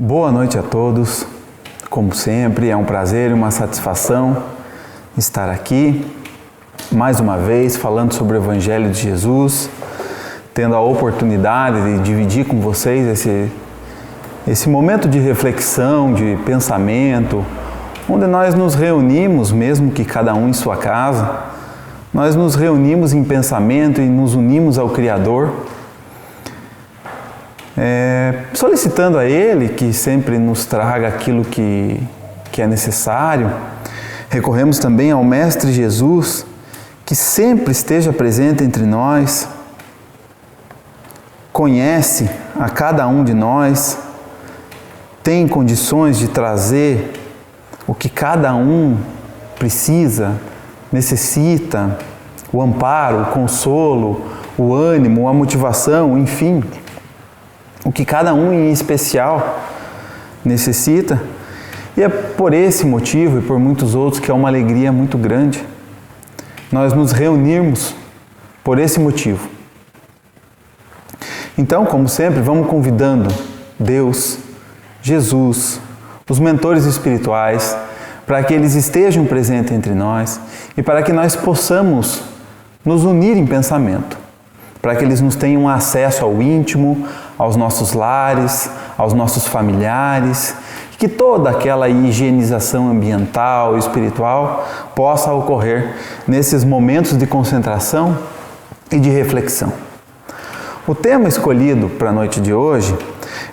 Boa noite a todos. Como sempre, é um prazer e uma satisfação estar aqui, mais uma vez, falando sobre o Evangelho de Jesus, tendo a oportunidade de dividir com vocês esse momento de reflexão, de pensamento, onde nós nos reunimos, mesmo que cada um em sua casa, nós nos reunimos em pensamento e nos unimos ao Criador, solicitando a Ele que sempre nos traga aquilo que é necessário. Recorremos também ao Mestre Jesus, que sempre esteja presente entre nós, conhece a cada um de nós, tem condições de trazer o que cada um precisa, necessita, o amparo, o consolo, o ânimo, a motivação, enfim, o que cada um em especial necessita. E é por esse motivo e por muitos outros que é uma alegria muito grande nós nos reunirmos por esse motivo. Então, como sempre, vamos convidando Deus, Jesus, os mentores espirituais, para que eles estejam presentes entre nós e para que nós possamos nos unir em pensamento, para que eles nos tenham acesso ao íntimo, aos nossos lares, aos nossos familiares, que toda aquela higienização ambiental e espiritual possa ocorrer nesses momentos de concentração e de reflexão. O tema escolhido para a noite de hoje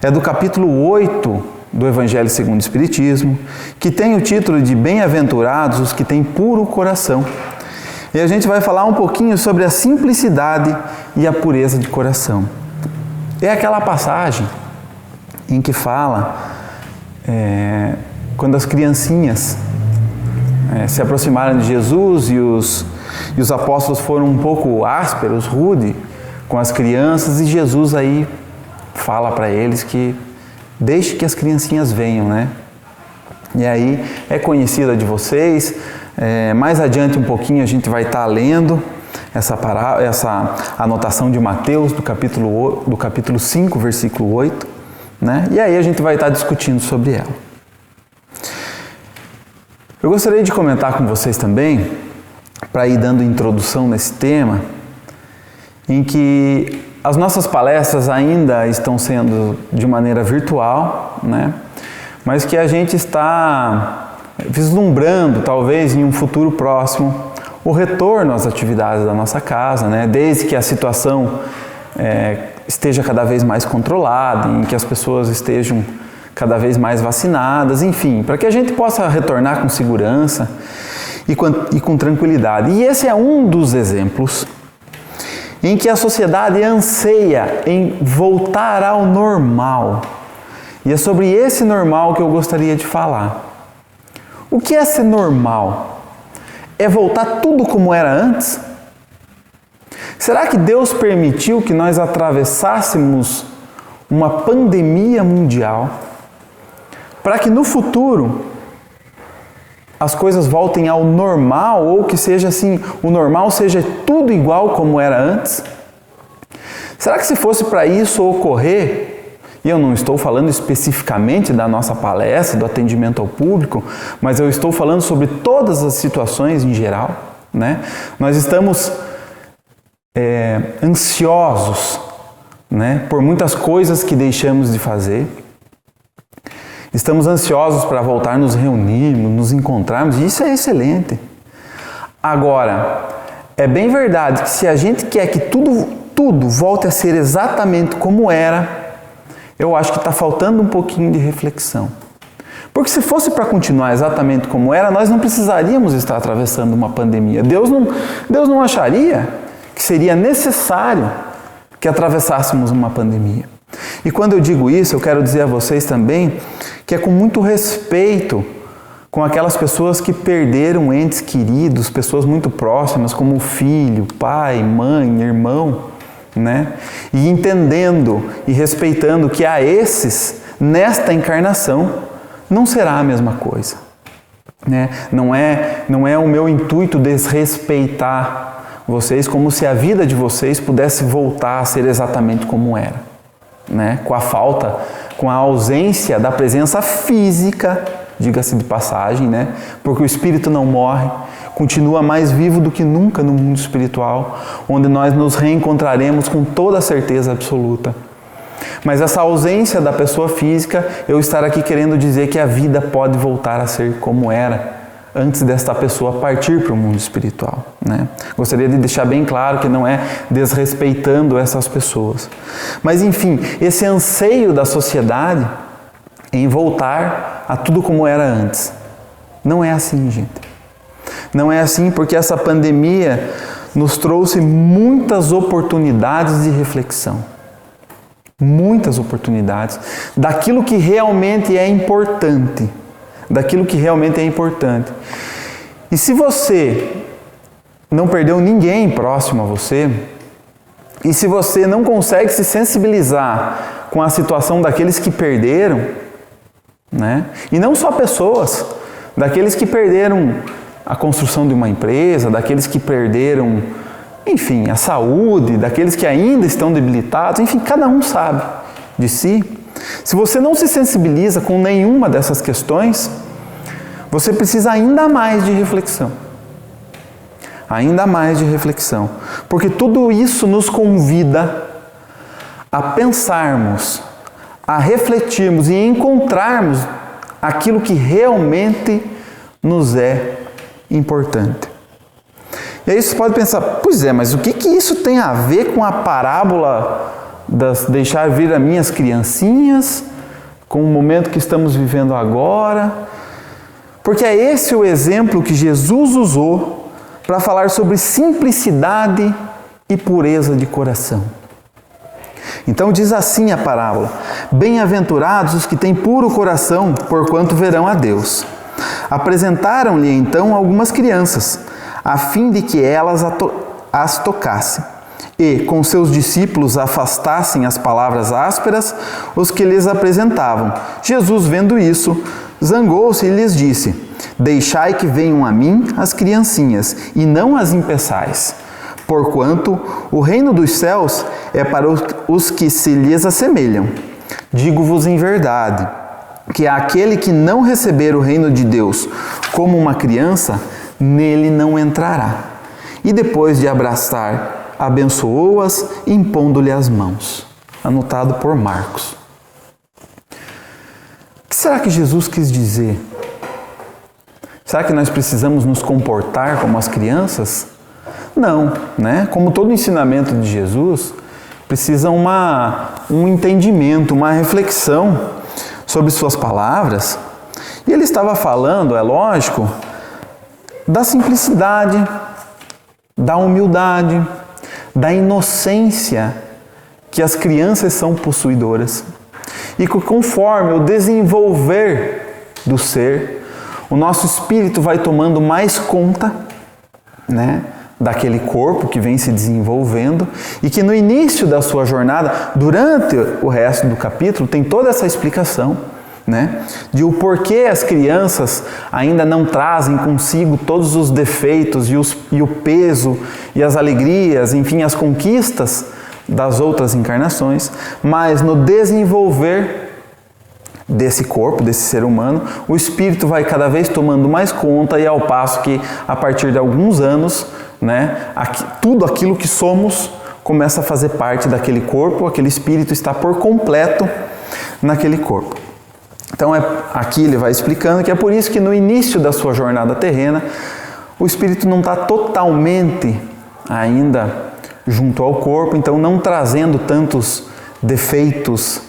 é do capítulo 8 do Evangelho segundo o Espiritismo, que tem o título de Bem-aventurados os que têm puro coração. E a gente vai falar um pouquinho sobre a simplicidade e a pureza de coração. É aquela passagem em que fala quando as criancinhas se aproximaram de Jesus e os apóstolos foram um pouco ásperos, rude com as crianças, e Jesus aí fala para eles que deixe que as criancinhas venham, né? E aí é conhecida de vocês. Mais adiante um pouquinho a gente vai estar lendo essa anotação de Mateus do capítulo 5, versículo 8, né? E aí a gente vai estar discutindo sobre ela. Eu gostaria de comentar com vocês também, para ir dando introdução nesse tema, em que as nossas palestras ainda estão sendo de maneira virtual, né? Mas que a gente está vislumbrando, talvez em um futuro próximo, o retorno às atividades da nossa casa, né? Desde que a situação esteja cada vez mais controlada, em que as pessoas estejam cada vez mais vacinadas, enfim, para que a gente possa retornar com segurança e com tranquilidade. E esse é um dos exemplos em que a sociedade anseia em voltar ao normal. E é sobre esse normal que eu gostaria de falar. O que é ser normal? É voltar tudo como era antes? Será que Deus permitiu que nós atravessássemos uma pandemia mundial para que no futuro as coisas voltem ao normal, ou que seja assim, o normal seja tudo igual como era antes? Será que se fosse para isso ocorrer, e eu não estou falando especificamente da nossa palestra, do atendimento ao público, mas eu estou falando sobre todas as situações em geral, né? Nós estamos ansiosos, né, por muitas coisas que deixamos de fazer. Estamos ansiosos para voltar a nos reunirmos, nos encontrarmos, e isso é excelente. Agora, é bem verdade que se a gente quer que tudo volte a ser exatamente como era, eu acho que está faltando um pouquinho de reflexão. Porque se fosse para continuar exatamente como era, nós não precisaríamos estar atravessando uma pandemia. Deus não acharia que seria necessário que atravessássemos uma pandemia. E quando eu digo isso, eu quero dizer a vocês também que é com muito respeito com aquelas pessoas que perderam entes queridos, pessoas muito próximas, como filho, pai, mãe, irmão, né? E entendendo e respeitando que a esses, nesta encarnação, não será a mesma coisa, né? Não é o meu intuito desrespeitar vocês, como se a vida de vocês pudesse voltar a ser exatamente como era. né? Com a falta, com a ausência da presença física, diga-se de passagem, né? Porque o espírito não morre, continua mais vivo do que nunca no mundo espiritual, onde nós nos reencontraremos com toda a certeza absoluta. Mas essa ausência da pessoa física, eu estar aqui querendo dizer que a vida pode voltar a ser como era antes desta pessoa partir para o mundo espiritual, né? Gostaria de deixar bem claro que não é desrespeitando essas pessoas. Mas enfim, esse anseio da sociedade em voltar a tudo como era antes. Não é assim, gente. Não é assim porque essa pandemia nos trouxe muitas oportunidades de reflexão. Muitas oportunidades daquilo que realmente é importante. Daquilo que realmente é importante. E se você não perdeu ninguém próximo a você, e se você não consegue se sensibilizar com a situação daqueles que perderam, né? E não só pessoas, daqueles que perderam a construção de uma empresa, daqueles que perderam, enfim, a saúde, daqueles que ainda estão debilitados, enfim, cada um sabe de si. Se você não se sensibiliza com nenhuma dessas questões, você precisa ainda mais de reflexão. Ainda mais de reflexão. Porque tudo isso nos convida a pensarmos, a refletirmos e encontrarmos aquilo que realmente nos é importante. E aí você pode pensar, pois é, mas o que isso tem a ver com a parábola das deixar vir as minhas criancinhas, com o momento que estamos vivendo agora? Porque é esse o exemplo que Jesus usou para falar sobre simplicidade e pureza de coração. Então diz assim a parábola: bem-aventurados os que têm puro coração, porquanto verão a Deus. Apresentaram-lhe então algumas crianças, a fim de que elas as tocassem, e com seus discípulos afastassem as palavras ásperas os que lhes apresentavam. Jesus, vendo isso, zangou-se e lhes disse: deixai que venham a mim as criancinhas, e não as impeçais, porquanto o reino dos céus é para os que se lhes assemelham. Digo-vos em verdade, que aquele que não receber o reino de Deus como uma criança, nele não entrará. E depois de abraçar, abençoou-as, impondo-lhe as mãos. Anotado por Marcos. O que será que Jesus quis dizer? Será que nós precisamos nos comportar como as crianças? Não, né? Como todo ensinamento de Jesus, precisa um entendimento, uma reflexão sobre suas palavras. E ele estava falando, é lógico, da simplicidade, da humildade, da inocência que as crianças são possuidoras. E que conforme o desenvolver do ser, o nosso espírito vai tomando mais conta, né, daquele corpo que vem se desenvolvendo e que no início da sua jornada, durante o resto do capítulo, tem toda essa explicação, né, de o porquê as crianças ainda não trazem consigo todos os defeitos e o peso e as alegrias, enfim, as conquistas das outras encarnações, mas no desenvolver desse corpo, desse ser humano, o espírito vai cada vez tomando mais conta, e ao passo que a partir de alguns anos, né, tudo aquilo que somos começa a fazer parte daquele corpo, aquele espírito está por completo naquele corpo. Então aqui ele vai explicando que é por isso que no início da sua jornada terrena, o espírito não está totalmente ainda junto ao corpo, então não trazendo tantos defeitos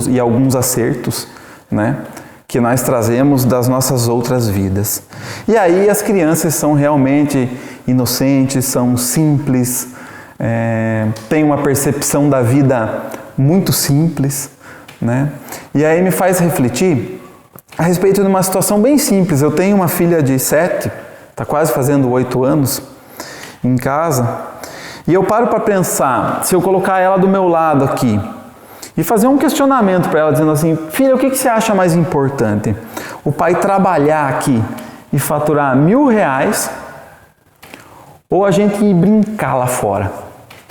e alguns acertos, né, que nós trazemos das nossas outras vidas. E aí as crianças são realmente inocentes, são simples, têm uma percepção da vida muito simples, né? E aí me faz refletir a respeito de uma situação bem simples. Eu tenho uma filha de 7, está quase fazendo 8 anos, em casa, e eu paro para pensar, se eu colocar ela do meu lado aqui, e fazer um questionamento para ela, dizendo assim: filha, o que você acha mais importante? O pai trabalhar aqui e faturar R$1.000, ou a gente ir brincar lá fora,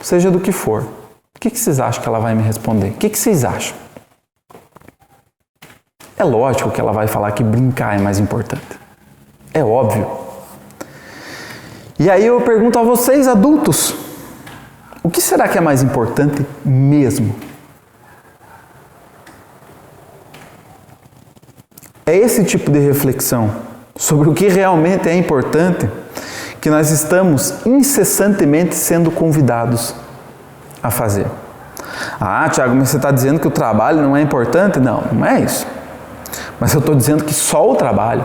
seja do que for, O que vocês acham que ela vai me responder? O que vocês acham? É lógico que ela vai falar que brincar é mais importante. É óbvio. E aí eu pergunto a vocês, adultos, o que será que é mais importante mesmo? É esse tipo de reflexão sobre o que realmente é importante que nós estamos incessantemente sendo convidados a fazer. Ah, Tiago, mas você está dizendo que o trabalho não é importante? Não, não é isso. Mas eu estou dizendo que só o trabalho,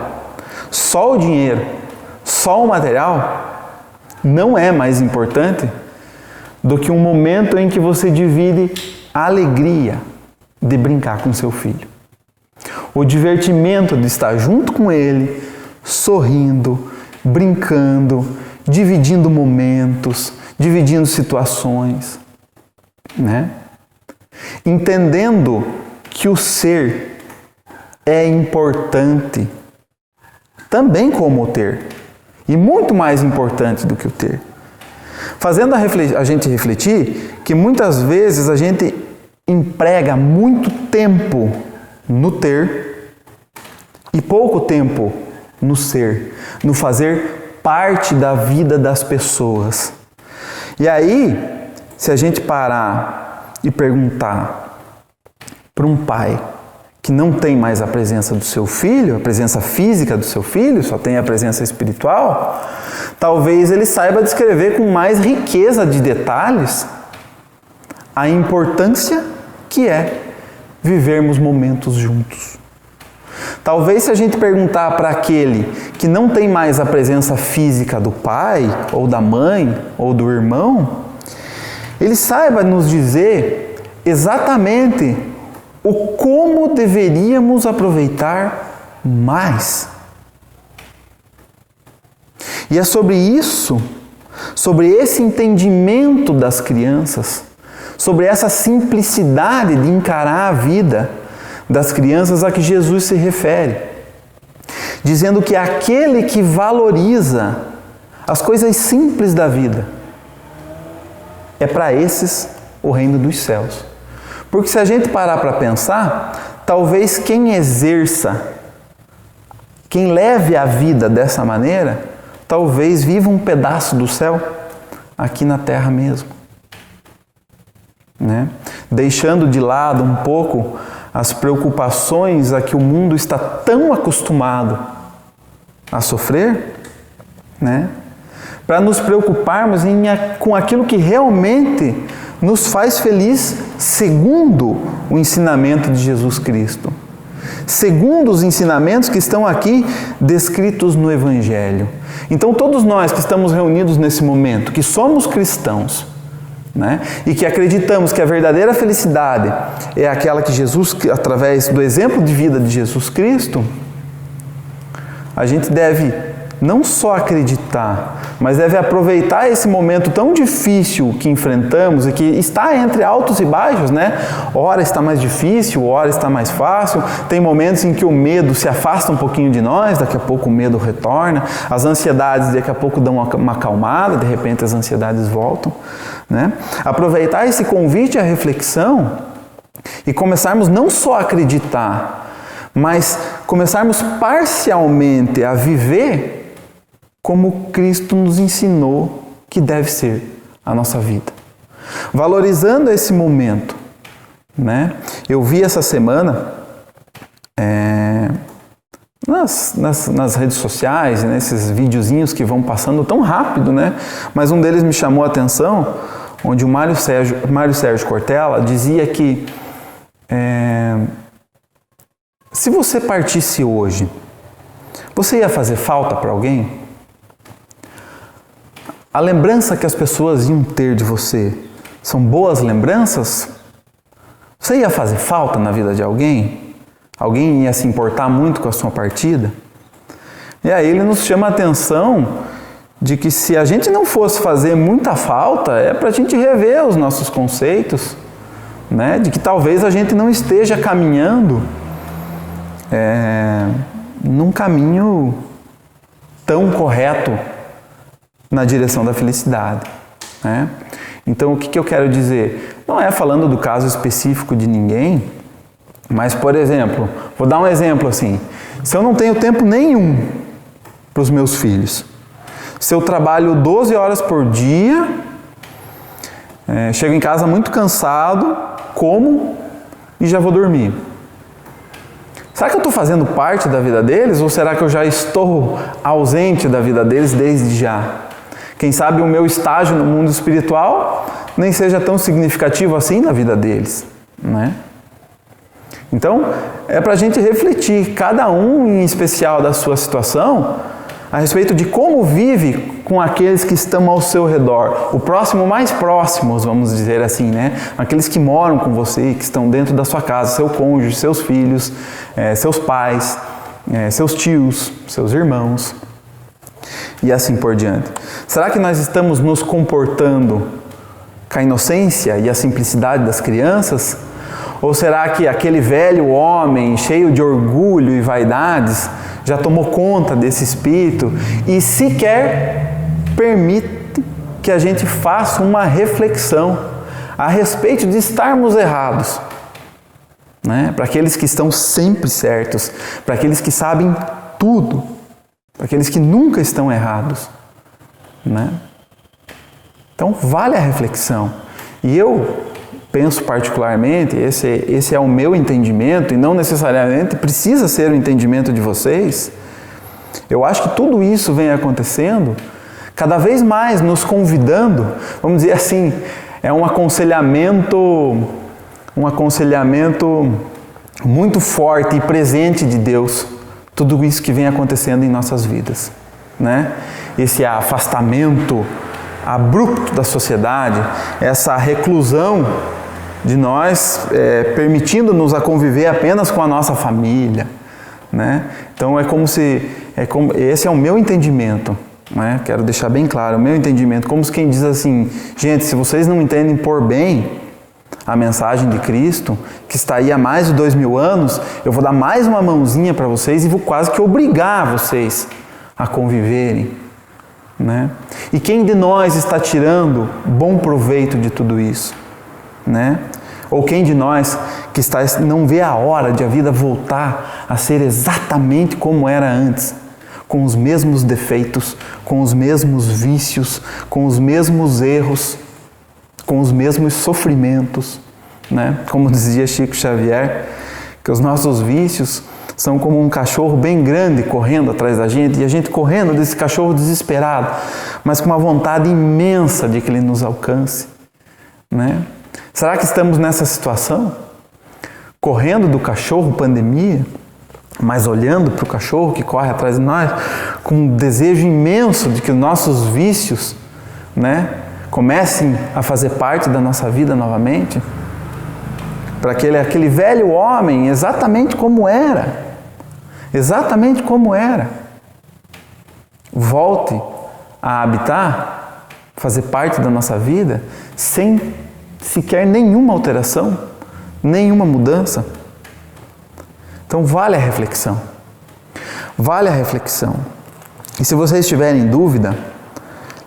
só o dinheiro, só o material não é mais importante do que um momento em que você divide a alegria de brincar com seu filho. O divertimento de estar junto com ele, sorrindo, brincando, dividindo momentos, dividindo situações, né? Entendendo que o ser é importante, também como o ter, e muito mais importante do que o ter. Fazendo a gente refletir que muitas vezes a gente emprega muito tempo no ter e pouco tempo no ser, no fazer parte da vida das pessoas. E aí, se a gente parar e perguntar para um pai que não tem mais a presença do seu filho, a presença física do seu filho, só tem a presença espiritual, talvez ele saiba descrever com mais riqueza de detalhes a importância que é vivermos momentos juntos. Talvez se a gente perguntar para aquele que não tem mais a presença física do pai, ou da mãe, ou do irmão, ele saiba nos dizer exatamente o como deveríamos aproveitar mais. E é sobre isso, sobre esse entendimento das crianças, sobre essa simplicidade de encarar a vida das crianças a que Jesus se refere, dizendo que aquele que valoriza as coisas simples da vida, é para esses o reino dos céus. Porque se a gente parar para pensar, talvez quem exerça, quem leve a vida dessa maneira, talvez viva um pedaço do céu aqui na terra mesmo. Né? Deixando de lado um pouco as preocupações a que o mundo está tão acostumado a sofrer, né? Para nos preocuparmos com aquilo que realmente nos faz feliz segundo o ensinamento de Jesus Cristo, segundo os ensinamentos que estão aqui descritos no Evangelho. Então todos nós que estamos reunidos nesse momento, que somos cristãos, né? E que acreditamos que a verdadeira felicidade é aquela que Jesus, através do exemplo de vida de Jesus Cristo, a gente deve não só acreditar, mas deve aproveitar esse momento tão difícil que enfrentamos e que está entre altos e baixos, né? Ora está mais difícil, ora está mais fácil. Tem momentos em que o medo se afasta um pouquinho de nós, daqui a pouco o medo retorna. As ansiedades daqui a pouco dão uma acalmada, de repente as ansiedades voltam, né? Aproveitar esse convite à reflexão e começarmos não só a acreditar, mas começarmos parcialmente a viver como Cristo nos ensinou que deve ser a nossa vida. Valorizando esse momento, né? Eu vi essa semana nas redes sociais, nesses videozinhos que vão passando tão rápido, né? Mas um deles me chamou a atenção, onde o Mário Sérgio Cortella dizia que se você partisse hoje, você ia fazer falta para alguém? A lembrança que as pessoas iam ter de você são boas lembranças? Você ia fazer falta na vida de alguém? Alguém ia se importar muito com a sua partida? E aí ele nos chama a atenção de que se a gente não fosse fazer muita falta, é para a gente rever os nossos conceitos, né? De que talvez a gente não esteja caminhando num caminho tão correto na direção da felicidade, né? Então, o que eu quero dizer? Não é falando do caso específico de ninguém, mas, por exemplo, vou dar um exemplo assim. Se eu não tenho tempo nenhum para os meus filhos, se eu trabalho 12 horas por dia, chego em casa muito cansado, como e já vou dormir. Será que eu estou fazendo parte da vida deles ou será que eu já estou ausente da vida deles desde já? Quem sabe o meu estágio no mundo espiritual nem seja tão significativo assim na vida deles, né? Então, é para a gente refletir, cada um em especial da sua situação, a respeito de como vive com aqueles que estão ao seu redor. O próximo mais próximos, vamos dizer assim, né? Aqueles que moram com você, que estão dentro da sua casa, seu cônjuge, seus filhos, seus pais, seus tios, seus irmãos e assim por diante. Será que nós estamos nos comportando com a inocência e a simplicidade das crianças? Ou será que aquele velho homem cheio de orgulho e vaidades já tomou conta desse espírito e sequer permite que a gente faça uma reflexão a respeito de estarmos errados, né? Para aqueles que estão sempre certos, para aqueles que sabem tudo, para aqueles que nunca estão errados, né? Então vale a reflexão. E eu penso particularmente, esse é o meu entendimento e não necessariamente precisa ser o entendimento de vocês. Eu acho que tudo isso vem acontecendo cada vez mais nos convidando, vamos dizer assim, é um aconselhamento muito forte e presente de Deus, tudo isso que vem acontecendo em nossas vidas, né? Esse afastamento abrupto da sociedade, essa reclusão de nós, permitindo-nos a conviver apenas com a nossa família, né? Então esse é o meu entendimento, né? Quero deixar bem claro, o meu entendimento, como quem diz assim, gente, se vocês não entendem por bem a mensagem de Cristo, que está aí há mais de 2000 anos, eu vou dar mais uma mãozinha para vocês e vou quase que obrigar vocês a conviverem, né? E quem de nós está tirando bom proveito de tudo isso, né? Ou quem de nós que não vê a hora de a vida voltar a ser exatamente como era antes, com os mesmos defeitos, com os mesmos vícios, com os mesmos erros, com os mesmos sofrimentos, né? Como dizia Chico Xavier, que os nossos vícios são como um cachorro bem grande correndo atrás da gente, e a gente correndo desse cachorro desesperado, mas com uma vontade imensa de que ele nos alcance, né? Será que estamos nessa situação? Correndo do cachorro pandemia, mas olhando para o cachorro que corre atrás de nós, com um desejo imenso de que os nossos vícios, né, comecem a fazer parte da nossa vida novamente? Para aquele velho homem, exatamente como era, volte a habitar, fazer parte da nossa vida, sem sequer nenhuma alteração, nenhuma mudança. Então vale a reflexão. Vale a reflexão. E se vocês tiverem dúvida,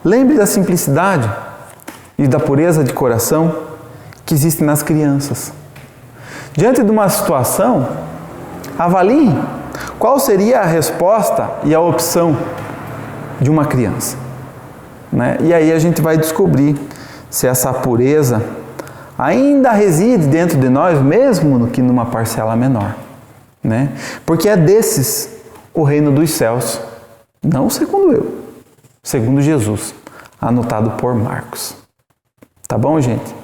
lembre da simplicidade e da pureza de coração que existe nas crianças. Diante de uma situação, avalie qual seria a resposta e a opção de uma criança, né? E aí a gente vai descobrir se essa pureza ainda reside dentro de nós, mesmo que numa parcela menor, né? Porque é desses o reino dos céus, não segundo eu, segundo Jesus, anotado por Marcos. Tá bom, gente?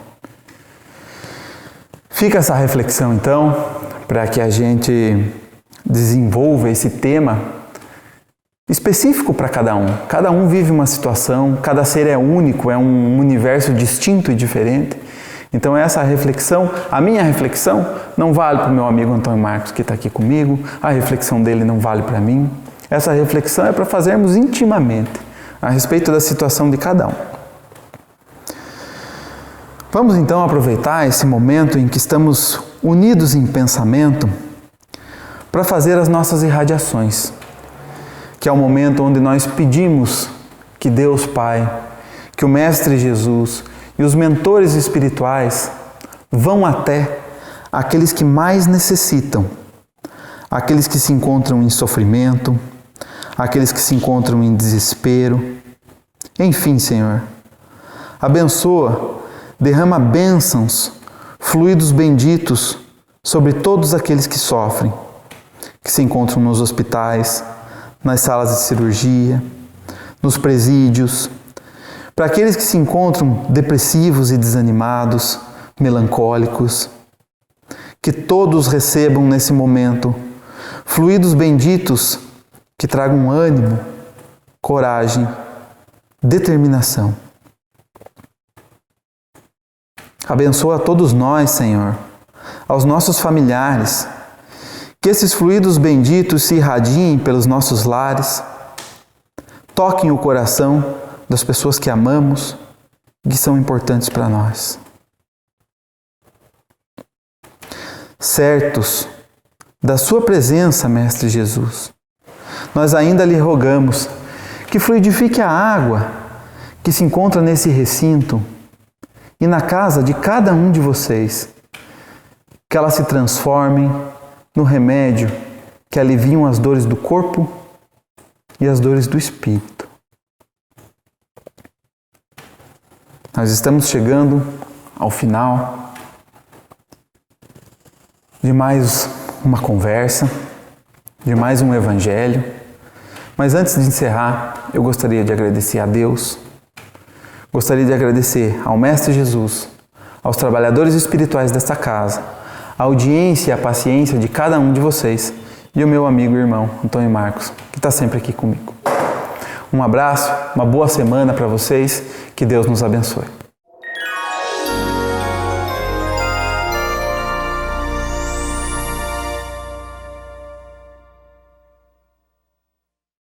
Fica essa reflexão, então, para que a gente desenvolva esse tema específico para cada um. Cada um vive uma situação, cada ser é único, é um universo distinto e diferente. Então essa reflexão, a minha reflexão, não vale para o meu amigo Antônio Marcos que está aqui comigo, a reflexão dele não vale para mim. Essa reflexão é para fazermos intimamente a respeito da situação de cada um. Vamos então aproveitar esse momento em que estamos unidos em pensamento para fazer as nossas irradiações, que é o momento onde nós pedimos que Deus Pai, que o Mestre Jesus e e os mentores espirituais vão até aqueles que mais necessitam, aqueles que se encontram em sofrimento, aqueles que se encontram em desespero. Enfim, Senhor, abençoa, derrama bênçãos, fluidos benditos sobre todos aqueles que sofrem, que se encontram nos hospitais, nas salas de cirurgia, nos presídios, para aqueles que se encontram depressivos e desanimados, melancólicos, que todos recebam nesse momento fluidos benditos que tragam ânimo, coragem, determinação. Abençoa a todos nós, Senhor, aos nossos familiares, que esses fluidos benditos se irradiem pelos nossos lares, toquem o coração das pessoas que amamos e que são importantes para nós. Certos da sua presença, Mestre Jesus, nós ainda lhe rogamos que fluidifique a água que se encontra nesse recinto e na casa de cada um de vocês, que ela se transforme no remédio que aliviam as dores do corpo e as dores do espírito. Nós estamos chegando ao final de mais uma conversa, de mais um evangelho. Mas antes de encerrar, eu gostaria de agradecer a Deus, gostaria de agradecer ao Mestre Jesus, aos trabalhadores espirituais desta casa, a audiência e a paciência de cada um de vocês e o meu amigo e irmão Antônio Marcos, que está sempre aqui comigo. Um abraço, uma boa semana para vocês, que Deus nos abençoe.